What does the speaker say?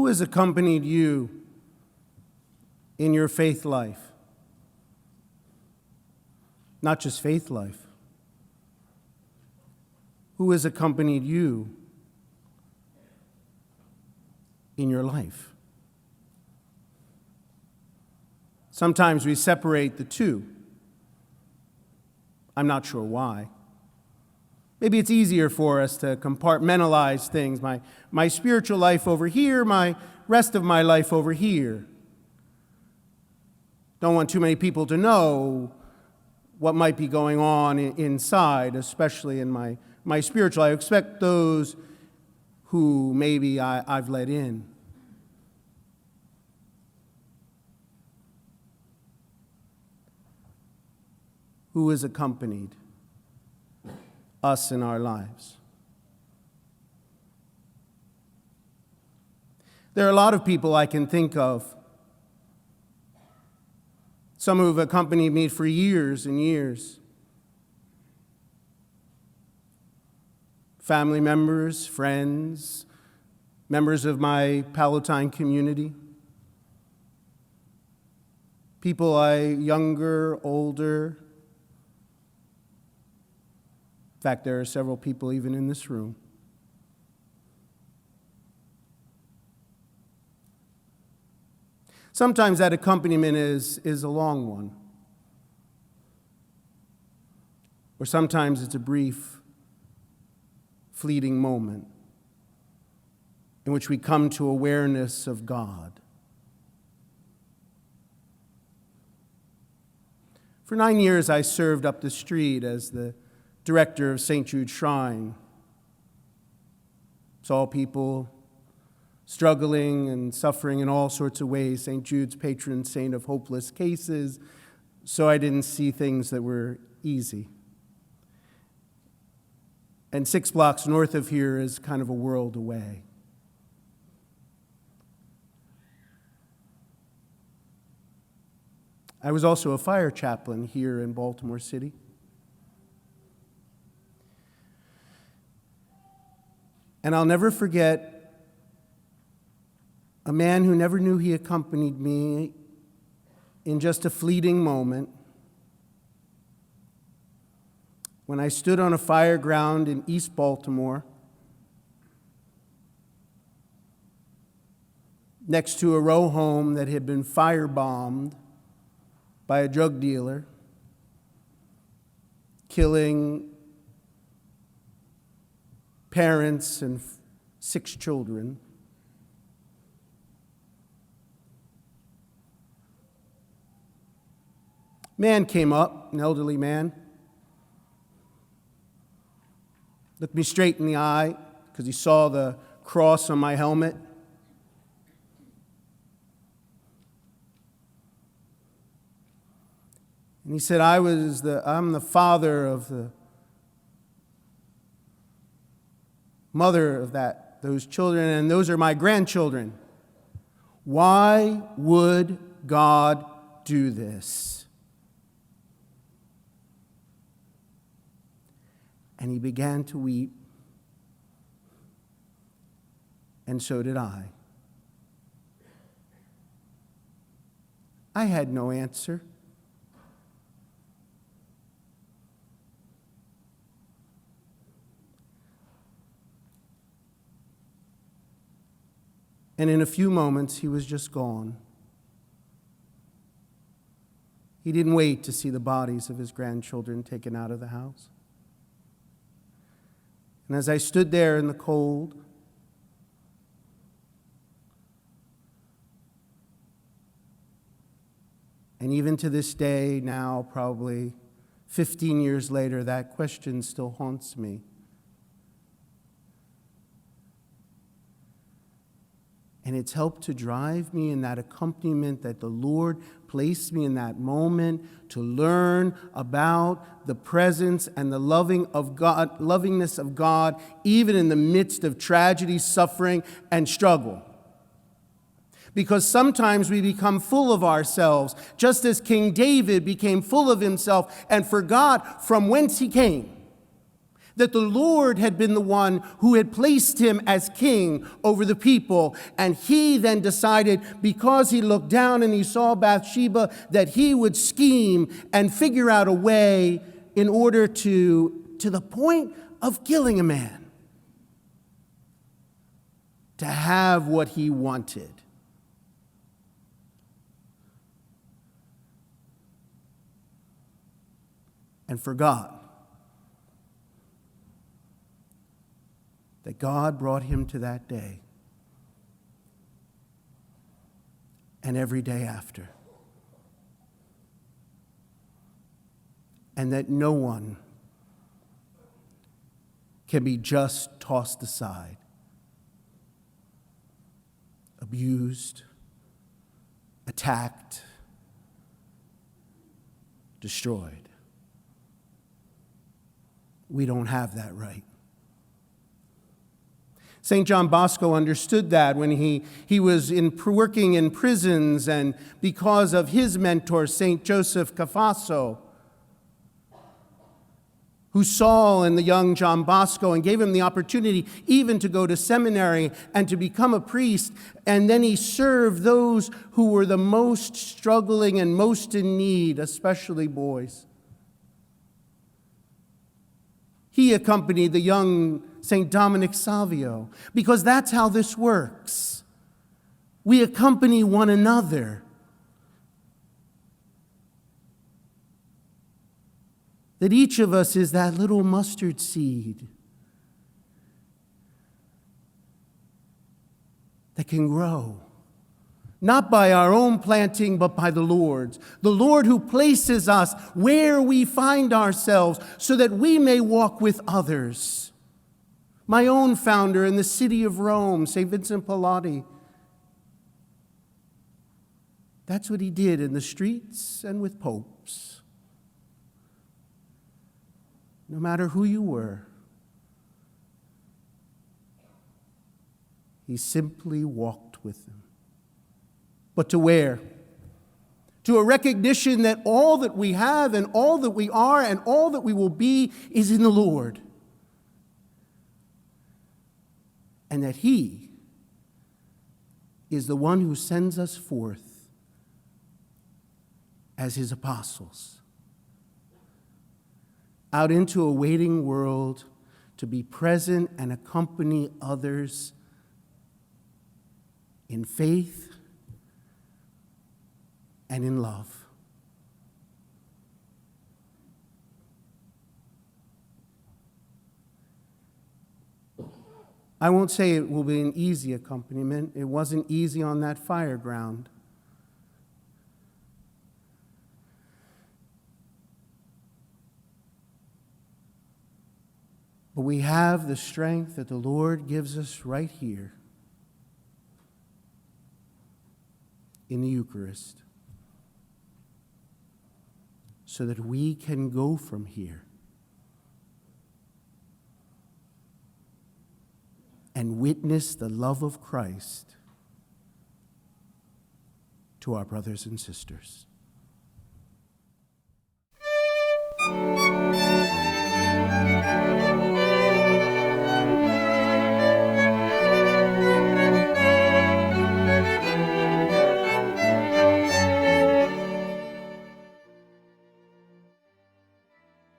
has accompanied you in your faith life? Not just faith life. Who has accompanied you in your life? Sometimes we separate the two. I'm not sure why. Maybe it's easier for us to compartmentalize things. My spiritual life over here, my rest of my life over here. Don't want too many people to know what might be going on inside, especially in my spiritual life. I expect those who maybe I've let in. Who has accompanied us in our lives? There are a lot of people I can think of. Some who have accompanied me for years and years. Family members, friends, members of my Palatine community. People younger, older. In fact, there are several people even in this room. Sometimes that accompaniment is a long one. Or sometimes it's a brief, fleeting moment in which we come to awareness of God. For 9 years, I served up the street as the director of St. Jude's Shrine. Saw people struggling and suffering in all sorts of ways. St. Jude's patron saint of hopeless cases, so I didn't see things that were easy. And 6 blocks north of here is kind of a world away. I was also a fire chaplain here in Baltimore City. And I'll never forget a man who never knew he accompanied me in just a fleeting moment. When I stood on a fire ground in East Baltimore, next to a row home that had been firebombed by a drug dealer, killing parents and 6 children. Man came up, an elderly man, looked me straight in the eye because he saw the cross on my helmet. And he said, I'm the father of the mother of those children, and those are my grandchildren. Why would God do this? And he began to weep, and so did I. I had no answer. And in a few moments, he was just gone. He didn't wait to see the bodies of his grandchildren taken out of the house. And as I stood there in the cold, and even to this day, now probably 15 years later, that question still haunts me. And it's helped to drive me in that accompaniment that the Lord placed me in that moment to learn about the presence and the lovingness of God, even in the midst of tragedy, suffering, and struggle. Because sometimes we become full of ourselves, just as King David became full of himself and forgot from whence he came. that the Lord had been the one who had placed him as king over the people. And he then decided, because he looked down and he saw Bathsheba, that he would scheme and figure out a way in order to the point of killing a man, to have what he wanted. And forgot that God brought him to that day and every day after. And that no one can be just tossed aside, abused, attacked, destroyed. We don't have that right. St. John Bosco understood that when he was working in prisons, and because of his mentor, St. Joseph Cafasso, who saw in the young John Bosco and gave him the opportunity even to go to seminary and to become a priest, and then he served those who were the most struggling and most in need, especially boys. He accompanied the young St. Dominic Savio, because that's how this works. We accompany one another. That each of us is that little mustard seed that can grow, not by our own planting, but by the Lord's. The Lord who places us where we find ourselves so that we may walk with others. My own founder in the city of Rome, St. Vincent Pallotti, that's what he did in the streets and with popes. No matter who you were, he simply walked with them. But to where? To a recognition that all that we have and all that we are and all that we will be is in the Lord. And that he is the one who sends us forth as his apostles out into a waiting world to be present and accompany others in faith and in love. I won't say it will be an easy accompaniment. It wasn't easy on that fire ground. But we have the strength that the Lord gives us right here in the Eucharist, so that we can go from here and witness the love of Christ to our brothers and sisters.